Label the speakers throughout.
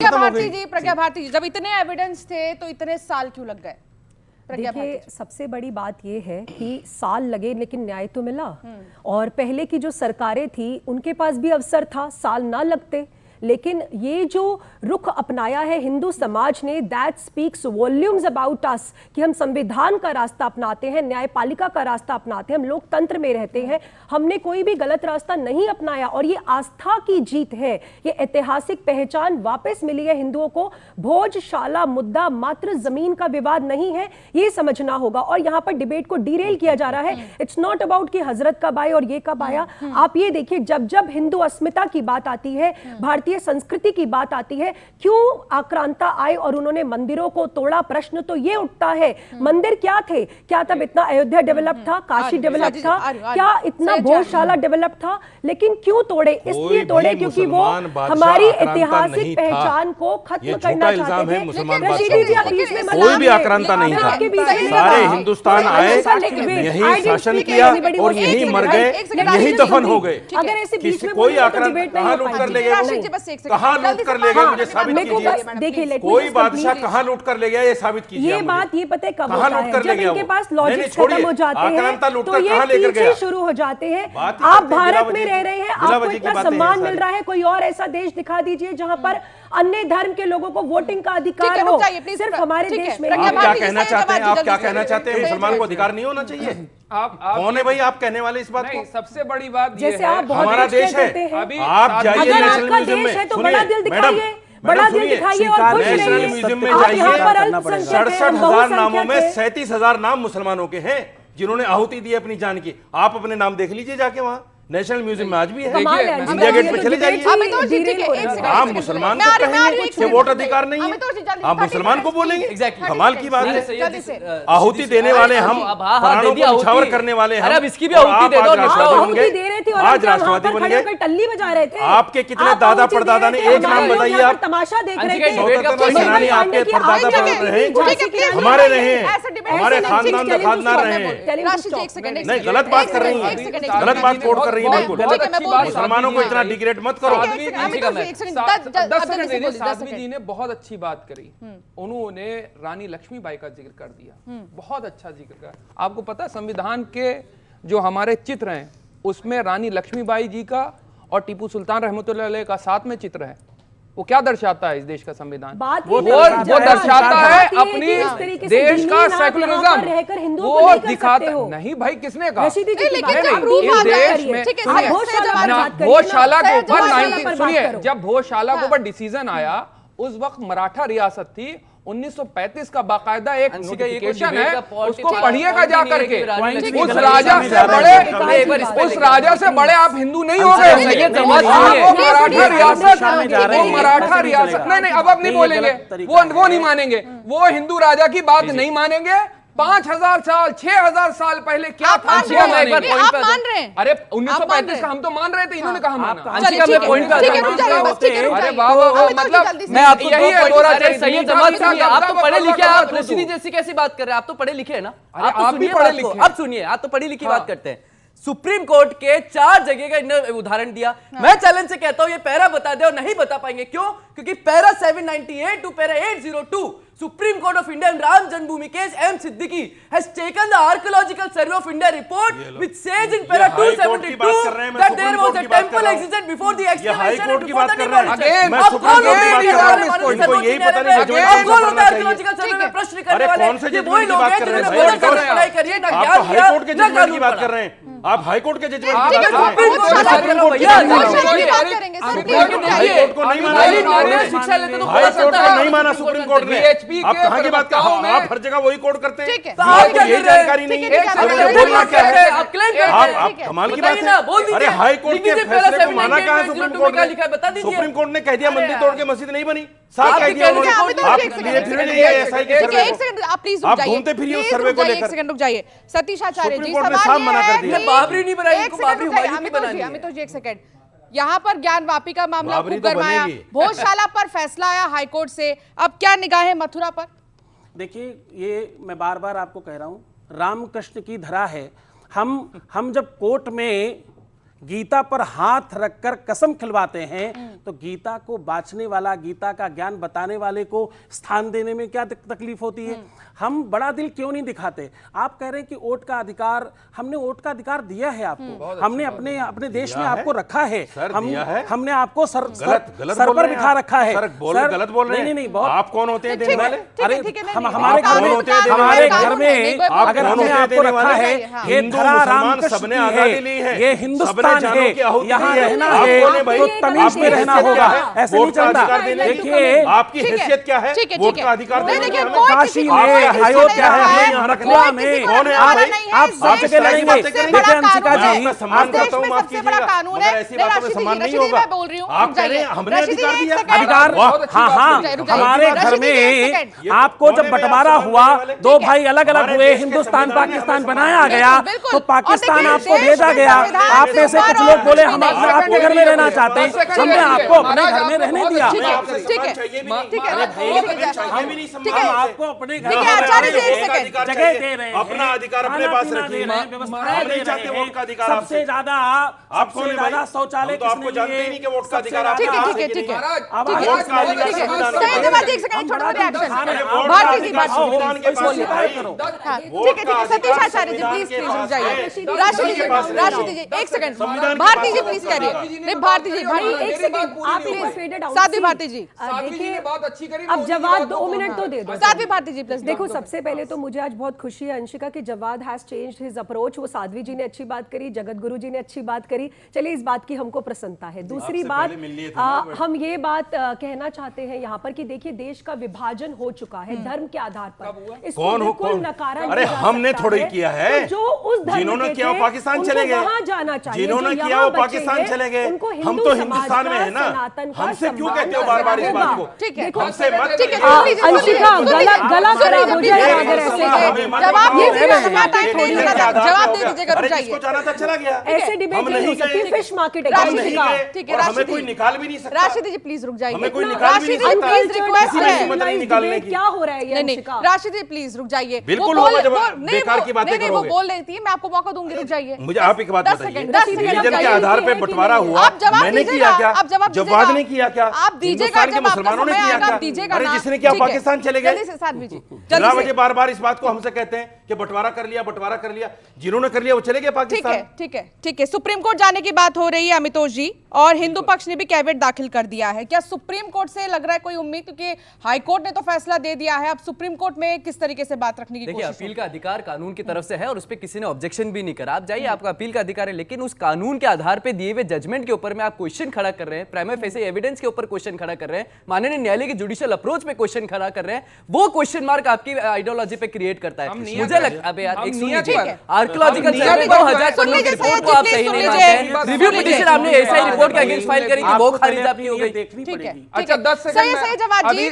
Speaker 1: खत्म हो गई।
Speaker 2: प्रज्ञा भारती जी, जब इतने एविडेंस थे तो इतने साल क्यों लग गए?
Speaker 3: देखिए, सबसे बड़ी बात यह है कि साल लगे लेकिन न्याय तो मिला। और पहले की जो सरकारें थी उनके पास भी अवसर था, साल ना लगते। लेकिन ये जो रुख अपनाया है हिंदू समाज ने, that speaks volumes about us, कि हम संविधान का रास्ता अपनाते हैं, न्यायपालिका का रास्ता अपनाते हैं, हम लोकतंत्र में रहते हैं, हमने कोई भी गलत रास्ता नहीं अपनाया। और ये आस्था की जीत है, ये ऐतिहासिक पहचान वापस मिली है हिंदुओं को। भोजशाला मुद्दा मात्र जमीन का विवाद नहीं है, ये समझना होगा। और यहाँ पर डिबेट को डिरेल किया जा रहा है। इट्स नॉट अबाउट कि हजरत कब आए और ये कब आया। आप ये देखिए, जब जब हिंदू अस्मिता की बात आती है, भारतीय संस्कृति की बात आती है, क्यों आक्रांता आए और उन्होंने मंदिरों को तोड़ा? प्रश्न तो ये उठता है, मंदिर क्या थे? क्या तब इतना अयोध्या डेवलप था, काशी डेवलप था, क्या इतना भोजशाला डेवलप था? लेकिन क्यों तोड़े? इसलिए तोड़े क्योंकि वो हमारी ऐतिहासिक पहचान को खत्म करना चाहते थे।
Speaker 1: कोई भी आक्रांता नहीं था, सारे हिंदुस्तान आए, यही शासन किया और यही मर गए, यही दफन हो गए।
Speaker 3: अगर ऐसे बीच में
Speaker 1: कोई आक्रांता कहां लूट कर ले गए? कहां लूट कर ले गए? मुझे साबित कीजिए।
Speaker 3: देखिए,
Speaker 1: कोई बादशाह कहां लूट कर ले गया, ये साबित कीजिए।
Speaker 3: ये बात ये पता है कब
Speaker 1: कहां
Speaker 3: होता
Speaker 1: लूट कर
Speaker 3: है?
Speaker 1: ले
Speaker 3: जब
Speaker 1: गया?
Speaker 3: इनके पास लॉजिक खत्म हो जाते हैं तो ये पीछे शुरू हो जाते हैं। आप भारत में रह रहे हैं, आपको इतना सम्मान मिल रहा है, कोई और ऐसा देश दिखा दीजिए जहां पर अन्य धर्म के लोगों को वोटिंग का अधिकार हो। सिर्फ हमारे देश में।
Speaker 1: आप क्या कहना चाहते हैं? आप क्या कहना चाहते हैं? मुसलमान को अधिकार नहीं होना चाहिए?
Speaker 4: आप
Speaker 1: कौन है भाई आप कहने वाले इस बात को?
Speaker 4: सबसे बड़ी बात
Speaker 3: जैसे आप बहुत
Speaker 1: हमारा देश है, आप जाइए नेशनल म्यूजियम में,
Speaker 3: तो बड़ा दिल दिखाइए, बड़ा दिल दिखाइए और खुश
Speaker 1: नेशनल
Speaker 3: रहिए।
Speaker 1: म्यूजियम में
Speaker 3: आप
Speaker 1: जाइए,
Speaker 3: यहाँ पर अल्पसंख्यक हैं,
Speaker 1: 67,000 नामों में
Speaker 3: बहुसंख्यक हैं।
Speaker 1: 37,000 नाम मुसलमानों के हैं जिन्होंने आहुति दी अपनी जान की। आप अपने नाम देख लीजिए जाके, वहां नेशनल म्यूजियम में आज भी है। इंडिया गेट पे चले जाइए। आप मुसलमान को कहेंगे कि वोट अधिकार नहीं है, आप मुसलमान को बोलेंगे? कमाल की बात है। आहुति देने वाले हम, प्राणों को न्यौछावर करने वाले हम।
Speaker 5: अरे इसकी भी आहुति दे दो।
Speaker 3: आहुति दे रहे थे और
Speaker 1: आज राष्ट्रवादी बन गए,
Speaker 3: टल्ली बजा रहे थे।
Speaker 1: आपके कितने दादा परदादा ने, एक नाम बताइए आप।
Speaker 3: तमाशा देख रहे थे।
Speaker 1: स्वतंत्रता सेनानी आपके परदादा रहे, हमारे रहे हैं, हमारे खानदान का खानदान रहे हैं। नहीं, गलत बात कर रही है, गलत बात कोट कर रही है। मुसलमानों को इतना डिग्रेड मत करो।
Speaker 4: 10 सेकंड। साध्वी जी ने बहुत अच्छी बात करी, उन्होंने रानी लक्ष्मीबाई का जिक्र कर दिया, बहुत अच्छा जिक्र कर। आपको पता है संविधान के जो हमारे चित्र हैं उसमें रानी लक्ष्मीबाई जी का और टीपू सुल्तान रहमतुल्लाह अलैह का साथ में चित्र है। वो क्या दर्शाता है इस देश का संविधान? वो दर्शाता है अपनी देश का सेकुलरिज्म। वो दिखाता नहीं भाई, किसने कहा? इस देश में भोजशाला के ऊपर सुनिए, जब भोजशाला के ऊपर डिसीजन आया उस वक्त मराठा रियासत थी। 1935 का बाकायदा एक नोटिफिकेशन है, उसको पढ़िएगा जा करके। उस राजा से बड़े आप हिंदू नहीं हो गए। मराठा रियासत नहीं, अब नहीं बोलेंगे, वो नहीं मानेंगे, वो हिंदू राजा की बात नहीं मानेंगे। 5000 साल 6000 साल पहले क्या था?
Speaker 2: आप मान रहे हैं?
Speaker 4: अरे 1935 का हम तो मान रहे थे, इन्होंने कहा माना।
Speaker 5: अरे वाह, मतलब मैं आपको यही सही जमात नहीं है। आप तो पढ़े लिखे, आप रशीदी जैसी कैसी बात कर रहे हैं? आप तो पढ़े लिखे हैं ना?
Speaker 4: आप भी पढ़े लिखे।
Speaker 5: अब सुनिए, आप तो पढ़ी लिखी बात करते हैं। सुप्रीम कोर्ट के 4 जगह का इन्होंने उदाहरण दिया। मैं चैलेंज से कहता हूं ये पैरा बता दे, और नहीं बता पाएंगे। क्यों? क्योंकि para 798 to para 802 Supreme Court of India in Ram Janmabhoomi case M. Siddiqui has taken the Archaeological Survey of India report which says in para 272 that there was a temple existed before the excavation and before the demolition.
Speaker 1: मैं supreme court की बात कर रहा हूं, इनको यही पता नहीं
Speaker 5: अब कौन होता है आर्कियोलॉजिकल सर्वे में प्रश्न करने वाले?
Speaker 1: कौन से
Speaker 5: वही लोग हैं जिन्होंने बोर्ड कर पढ़ाई करी है, ना ज्ञान दिया,
Speaker 1: हाई कोर्ट के जजमेंट की बात कर रहे हैं। आप हाई कोर्ट के जजमेंट की बात कर रहे हैं। हाई कोर्ट को नहीं माना,
Speaker 5: शिक्षा लेते तो
Speaker 1: हाई कोर्ट को नहीं माना सुप्रीम कोर्ट ने। आप कहां की बात कर रहे हैं? आप हर जगह वही कोर्ट करते हैं, आपको ये जानकारी नहीं है बोलना क्या है। आप कमाल की बात है। अरे हाई कोर्ट के फैसले को माना कहां है सुप्रीम कोर्ट ने? सुप्रीम कोर्ट ने कह दिया मंदिर तोड़ के मस्जिद नहीं बनी, साफ कह दिया उन्होंने। आप घूमते फिरिए उस सर्वे को लेकर।
Speaker 2: एक सेकंड रुक जाइए। सतीश आचार्य जी,
Speaker 1: सुप्रीम कोर्ट ने साफ मना कर दिया।
Speaker 5: बाबरी नहीं बनाई, इनको बाबरी हुमायूं की बनानी है।
Speaker 2: अमितोष जी एक सेकंड, यहाँ पर ज्ञानवापी का मामला खूब गरमाया, भोजशाला पर फैसला आया हाईकोर्ट से, अब क्या निगाहें मथुरा पर?
Speaker 6: देखिए, ये मैं बार बार आपको कह रहा हूं, रामकृष्ण की धरा है। हम जब कोर्ट में गीता पर हाथ रखकर कसम खिलवाते हैं, तो गीता को बांचने वाला, गीता का ज्ञान बताने वाले को स्थान देने में क्या तकलीफ होती है? हम बड़ा दिल क्यों नहीं दिखाते? आप कह रहे हैं कि वोट का अधिकार, हमने वोट का अधिकार दिया है आपको, हमने अपने देश में आपको रखा है, हमने आपको सर पर बिठा रखा है।
Speaker 1: गलत बोल रहे हैं।
Speaker 6: नहीं,
Speaker 1: आप कौन होते हैं देने वाले?
Speaker 6: अरे हमारे घर में अगर हमने आपको रखा है, ये धरा राम सबने आजादी ली है, ये हिंदुस्तान है, यहाँ रहना है तो तमीज में रहना होगा, ऐसे नहीं चलता। देखिए
Speaker 1: आपकी हैसियत क्या है वोट का अधिकार देने की?
Speaker 6: काशी में, अयोध्या में, मथुरा में, आप सब जगह लड़ेंगे। देखिए अंशिका जी,
Speaker 1: सम्मान करता हूँ, माफ कीजिएगा, मगर ऐसी बातों में सम्मान नहीं होगा। आप कह रहे हैं हमने अधिकार दिया?
Speaker 6: अधिकार, हाँ, हमारे घर में आपको जब बंटवारा हुआ, दो भाई अलग अलग हुए, हिंदुस्तान पाकिस्तान बनाया गया, तो पाकिस्तान आपको भेजा गया। आप में से कुछ लोग बोले हम आपके घर में रहना चाहते हैं, हमने आपको अपने घर में रहने दिया।
Speaker 2: ठीक है,
Speaker 6: हम आपको अपने घर में जगह दे रहे हैं,
Speaker 1: अपना अधिकार अपने पास रखिए।
Speaker 6: सबसे ज्यादा शौचालय
Speaker 1: तो आपको जानते ही नहीं कि वोट का अधिकार आपका
Speaker 2: ठीक है।
Speaker 1: भारती जी
Speaker 2: सतीश आचार्य जी प्लीज रुक जाइए। राष्ट्रपति जी एक सेकंड, भारती जी प्लीज कह रही है। नहीं भारती जी भाई एक सेकंड, आप साध्वी भारती जी
Speaker 3: देखिए
Speaker 4: बात अच्छी करी,
Speaker 3: अब जवाब 2 मिनट तो दे दो।
Speaker 2: साध्वी भारती जी प्लीज।
Speaker 3: देखो सबसे पहले तो मुझे आज बहुत खुशी है अंशिका कि Jawad has changed his approach. वो साध्वी जी ने अच्छी बात करी, जगत गुरु जी ने अच्छी बात करी, चलिए इस बात की हमको प्रसन्नता है। दूसरी बात हम ये बात कहना चाहते हैं यहाँ पर कि देखिए देश का विभाजन हो चुका है धर्म के आधार पर। इसको बिल्कुल नकारा नहीं जा सकता है।
Speaker 1: हमने थोड़े किया है,
Speaker 3: जो उस धर्म
Speaker 1: जिन्होंने किया वो पाकिस्तान चले गए,
Speaker 3: वहां जाना चाहिए,
Speaker 1: जिन्होंने किया वो पाकिस्तान चले गए। हम तो हिंदुस्तान में है ना, हमसे क्यों कहते हो बार बार इस बात को? हमसे मत।
Speaker 3: अंशिका गला खराब हो जाएगा अगर ऐसे
Speaker 2: जवाब दे दीजिएगा, रुक जाइए।
Speaker 1: जाना था चला गया,
Speaker 3: ऐसे डिबेट नहीं हो सकती। फिश मार्केट
Speaker 2: ठीक है,
Speaker 1: हमें कोई निकाल भी नहीं सकता।
Speaker 2: राशिद जी प्लीज रुक जाइए।
Speaker 1: हमें कोई निकाल भी नहीं सकता।
Speaker 3: क्या हो रहा है?
Speaker 2: नहीं, राशिद जी प्लीज रुक जाइए।
Speaker 1: बिल्कुल होगा जब बेकार की बातें
Speaker 2: करोगे। वो बोल रही थी, मैं आपको मौका दूंगी, रुक जाइए।
Speaker 1: मुझे आप एक बात बताइए, रिलीजन के आधार पे बंटवारा हुआ, मैंने किया क्या? जवाब ने किया क्या?
Speaker 2: आप दीजिएगा,
Speaker 1: हिंदुस्तान के मुसलमानों ने किया क्या? अरे जिसने किया पाकिस्तान चले गए। जरा वजह बार बार इस बात को हमसे कहते हैं कि बंटवारा कर लिया, जिन्होंने कर लिया वो चले गए पाकिस्तान।
Speaker 2: ठीक है। सुप्रीम कोर्ट जाने की बात हो रही है अमितोष जी, और हिंदू पक्ष ने भी कैविएट दाखिल कर दिया है। क्या सुप्रीम कोर्ट से लग रहा है कोई उम्मीद, क्योंकि हाई कोर्ट ने तो फैसला दे दिया है, अब सुप्रीम कोर्ट में किस तरीके से बात रखने की कोशिश?
Speaker 5: देखिए अपील का अधिकार कानून की तरफ से है और उस पर किसी ने ऑब्जेक्शन भी नहीं करा। आप जाइए, आपका अपील का अधिकार है, लेकिन उस कानून के आधार पर दिए हुए जजमेंट के ऊपर में आप क्वेश्चन खड़ा कर रहे हैं, प्राइमा फेसी एविडेंस के ऊपर क्वेश्चन खड़ा कर रहे हैं, माननीय न्यायालय की जुडिशियल अप्रोच पे क्वेश्चन खड़ा कर रहे हैं। वो क्वेश्चन मार्क आपकी आइडियोलॉजी पे क्रिएट करता है। मुझे लगता है यार, एक सुनिए, आर्कियोलॉजिकल सर्वे 2000 करोड़ की रिपोर्ट को आप सही नहीं मानते हैं। रिव्यू पिटीशन आपने एसआई रिपोर्ट के अगेंस्ट फाइल करी थी, वो खारिज आपकी हो गई।
Speaker 2: ठीक है,
Speaker 4: अच्छा 10 सेकंड
Speaker 2: सही जवाब जी।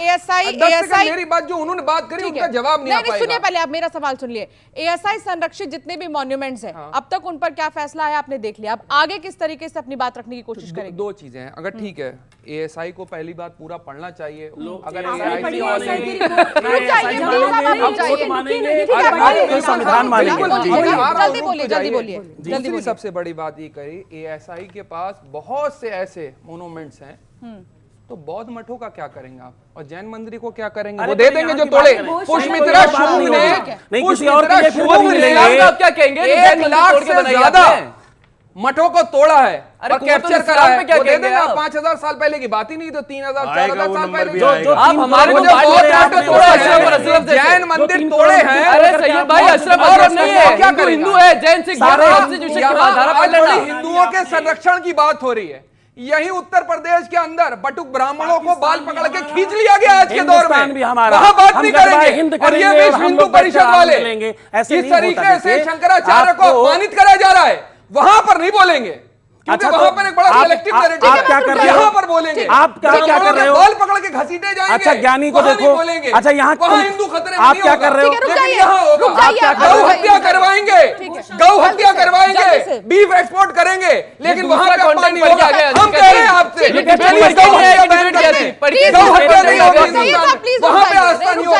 Speaker 2: एएसआई
Speaker 4: मेरी बात जो उन्होंने बात करी उनका जवाब नहीं आ पाएगा।
Speaker 2: सुनिए, पहले आप मेरा सवाल सुन लिए। एएसआई संरक्षित जितने भी मॉन्यूमेंट्स हैं, अब तक उन पर क्या फैसला है आपने देख लिया, अब आगे किस तरीके से अपनी बात रखने की कोशिश करेंगे?
Speaker 4: दो चीजें हैं, अगर ठीक है एएसआई को पहली बात पूरा पढ़ना चाहिए। अगर दूसरी सबसे बड़ी बात ये कही, एएसआई के पास बहुत से ऐसे मोनूमेंट्स हैं, तो बौद्ध मठों का क्या करेंगे आप, और जैन मंदिर को क्या करेंगे? वो दे देंगे जो तोड़े। पुष्पमित्रा शुंग ने
Speaker 5: आप क्या कहेंगे?
Speaker 4: 1 लाख से ज्यादा मठों को तोड़ा है और कैप्चर करा है। क्या दे देंगे आप? 5000 साल पहले की बात ही नहीं, तो 3000 4000 साल पहले
Speaker 5: जो आप हमारे को
Speaker 4: जैन मंदिर तोड़े हैं।
Speaker 5: अरे सैयद भाई अशरफ और नहीं है, क्या हिंदू है, जैन सिख
Speaker 4: हिंदुओं के संरक्षण की बात हो रही है। यही उत्तर प्रदेश के अंदर बटुक ब्राह्मणों को बाल पकड़ के खींच लिया गया आज के दौर में, वहां बात नहीं करेंगे। और ये विश्व हिंदू परिषद वाले इस तरीके से शंकराचार्य को अपमानित करा जा रहा है, वहां पर नहीं बोलेंगे, क्योंकि वहां पर एक बड़ा सिलेक्टिव नैरेटिव है।
Speaker 6: क्या कर रहे हो?
Speaker 4: यहाँ पर बोलेंगे
Speaker 6: आप क्या कर रहे हो?
Speaker 4: बाल पकड़ के घसीटे जाएंगे।
Speaker 6: अच्छा ज्ञानी को देखो, अच्छा यहाँ
Speaker 4: हिंदू खतरे में
Speaker 6: आप क्या कर रहे हो?
Speaker 4: गौ हत्या करवाएंगे, गौ हत्या करवाएंगे, बीफ एक्सपोर्ट करेंगे, लेकिन वहां पे अपमान नहीं होगा। हम कह रहे हैं आपसे गौ हत्या नहीं होगी, वहां पे आस्था नहीं होगी।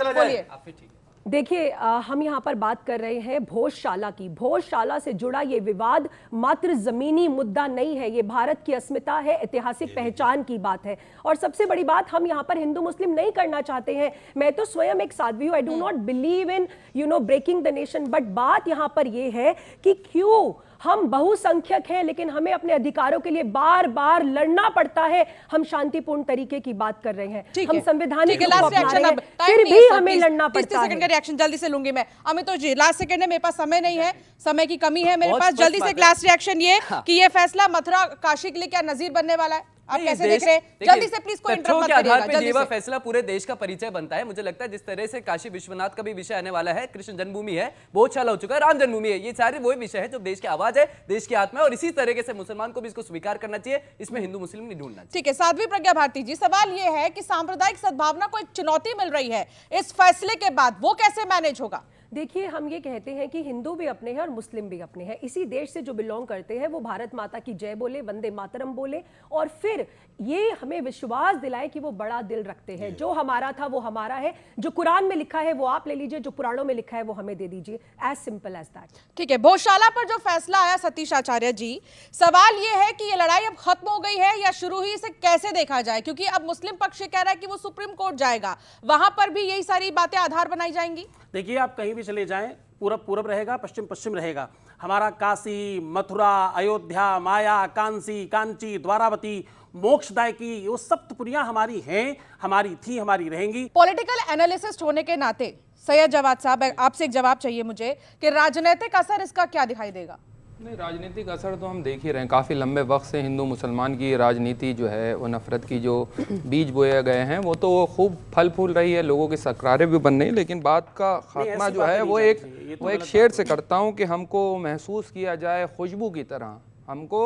Speaker 1: चला जाए।
Speaker 2: बोलिए।
Speaker 3: देखिए हम यहाँ पर बात कर रहे हैं भोजशाला की। भोजशाला से जुड़ा ये विवाद मात्र जमीनी मुद्दा नहीं है, ये भारत की अस्मिता है, ऐतिहासिक पहचान की बात है। और सबसे बड़ी बात, हम यहाँ पर हिंदू मुस्लिम नहीं करना चाहते हैं। मैं तो स्वयं एक साध्वी हूँ, I do not believe in breaking the nation. But बात यहाँ पर ये है कि क्यों हम बहुसंख्यक हैं लेकिन हमें अपने अधिकारों के लिए बार बार लड़ना पड़ता है। हम शांतिपूर्ण तरीके की बात कर रहे हैं, हम संवैधानिक रूप को अपना रहे हैं, फिर भी हमें लड़ना पड़ता है।
Speaker 2: 30 सेकंड का रिएक्शन जल्दी से लूंगी मैं। अमितोष जी, लास्ट सेकंड है, मेरे पास समय नहीं है, समय की कमी है मेरे पास। जल्दी से लास्ट रिएक्शन ये कि ये फैसला मथुरा काशी के लिए क्या नजीर बनने वाला है? आप कैसे देख रहे हैं? जल्दी से प्लीज कोई इंटरप्ट मत
Speaker 5: के आधार
Speaker 2: करिएगा,
Speaker 5: पे दिया हुआ फैसला पूरे देश का परिचय बनता है। मुझे लगता है जिस तरह से काशी विश्वनाथ का भी विषय आने वाला है, कृष्ण जन्मभूमि है, बहुत साल हो चुका है, राम जन्मभूमि है, ये सारे वही विषय है जो देश की आवाज है, देश की आत्मा है, और इसी तरीके से मुसलमान को भी इसको स्वीकार करना चाहिए, इसमें हिंदू मुस्लिम नहीं ढूंढना चाहिए।
Speaker 2: ठीक है, साध्वी प्रज्ञा भारती जी, सवाल ये है कि सांप्रदायिक सद्भावना को एक चुनौती मिल रही है इस फैसले के बाद, वो कैसे मैनेज होगा?
Speaker 3: देखिए, हम ये कहते हैं कि हिंदू भी अपने हैं और मुस्लिम भी अपने हैं। इसी देश से जो बिलोंग करते हैं वो भारत माता की जय बोले, वंदे मातरम बोले, और फिर ये हमें विश्वास दिलाए कि वो बड़ा दिल रखते हैं। जो हमारा था वो हमारा है, जो कुरान में लिखा है वो आप ले लीजिए, जो पुराणों में लिखा है वो हमें दे दीजिए। As simple as that.
Speaker 2: ठीक है, भोजशाला पर जो फैसला आया सतीश आचार्य जी, सवाल ये है कि ये लड़ाई अब खत्म हो गई है या शुरू हुई, इसे कैसे देखा जाए? क्योंकि अब मुस्लिम पक्ष ये कह रहा है कि वो सुप्रीम कोर्ट जाएगा, वहां पर भी यही सारी बातें आधार बनाई जाएंगी।
Speaker 6: देखिए, आप कहीं भी चले जाएं, पूरब पूरब रहेगा, पश्चिम पश्चिम रहेगा। हमारा काशी, मथुरा, अयोध्या, माया, कांसी, कांची, द्वारावती, मोक्षदायकी, वो सप्तपुरियां हमारी हैं, हमारी थी, हमारी रहेंगी।
Speaker 2: पॉलिटिकल एनालिसिस्ट होने के नाते सैयद जवाद साहब, आपसे एक जवाब चाहिए मुझे कि राजनीतिक असर इसका क्या दिखाई देगा?
Speaker 4: नहीं, राजनीतिक असर तो हम देख ही रहे हैं। काफ़ी लंबे वक्त से हिंदू मुसलमान की राजनीति जो है, वो नफरत की जो बीज बोए गए हैं, वो तो खूब फल फूल रही है, लोगों की सरकारें भी बन रही, लेकिन बात का खात्मा जो है वो एक शेर से करता हूँ कि हमको महसूस किया जाए खुशबू की तरह, हमको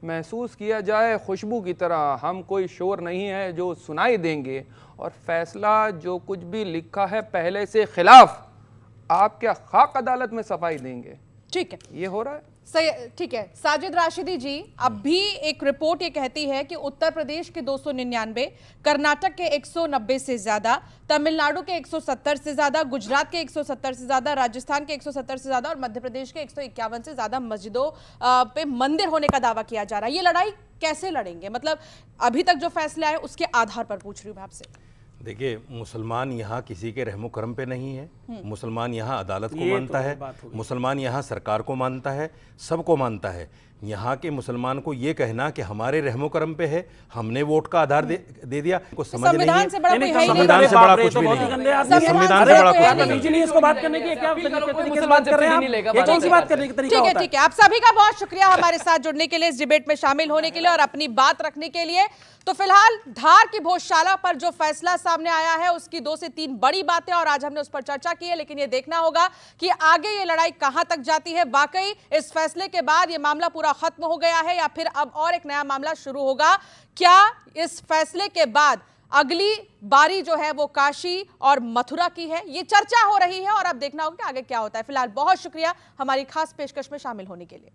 Speaker 4: महसूस किया जाए खुशबू की तरह, हम कोई शोर नहीं है जो सुनाई देंगे, और फैसला जो कुछ भी लिखा है पहले से खिलाफ, आप क्या खाक अदालत में सफाई देंगे?
Speaker 2: ठीक है,
Speaker 4: ये हो रहा है।
Speaker 2: ठीक है, साजिद राशिदी जी, अब भी एक रिपोर्ट ये कहती है कि उत्तर प्रदेश के 299, कर्नाटक के 190 से ज्यादा, तमिलनाडु के 170 से ज्यादा, गुजरात के 170 से ज्यादा, राजस्थान के 170 से ज्यादा और मध्य प्रदेश के 151 से ज्यादा मस्जिदों पे मंदिर होने का दावा किया जा रहा है। ये लड़ाई कैसे लड़ेंगे? मतलब अभी तक जो फैसले आए उसके आधार पर पूछ रही हूँ मैं आपसे।
Speaker 1: देखिए, मुसलमान यहाँ किसी के रहमो करम पे नहीं है, मुसलमान यहाँ अदालत को मानता है, मुसलमान यहाँ सरकार को मानता है, सबको मानता है। यहाँ के मुसलमान को ये कहना कि हमारे रहमो करम पे है, हमने वोट का आधार दे दिया, को समझ नहीं है।
Speaker 2: संविधान से बड़ा
Speaker 1: संविधान से बड़ा कुछ भी नहीं, संविधान से बड़ा कुछ भी नहीं।
Speaker 6: इसको बात करने की क्या तरीके से बात कर रहे हैं आप? ये कौन सी बात करने का तरीका होता है?
Speaker 2: ठीक है, आप सभी का बहुत शुक्रिया हमारे साथ जुड़ने के लिए, इस डिबेट में शामिल होने के लिए और अपनी बात रखने के लिए। तो फिलहाल धार की भोजशाला पर जो फैसला सामने आया है उसकी 2 से 3 बड़ी बातें और आज हमने उस पर चर्चा की है, लेकिन ये देखना होगा कि आगे ये लड़ाई कहां तक जाती है। वाकई इस फैसले के बाद ये मामला पूरा खत्म हो गया है या फिर अब और एक नया मामला शुरू होगा? क्या इस फैसले के बाद अगली बारी जो है वो काशी और मथुरा की है? ये चर्चा हो रही है और अब देखना होगा कि आगे क्या होता है। फिलहाल बहुत शुक्रिया हमारी खास पेशकश में शामिल होने के लिए।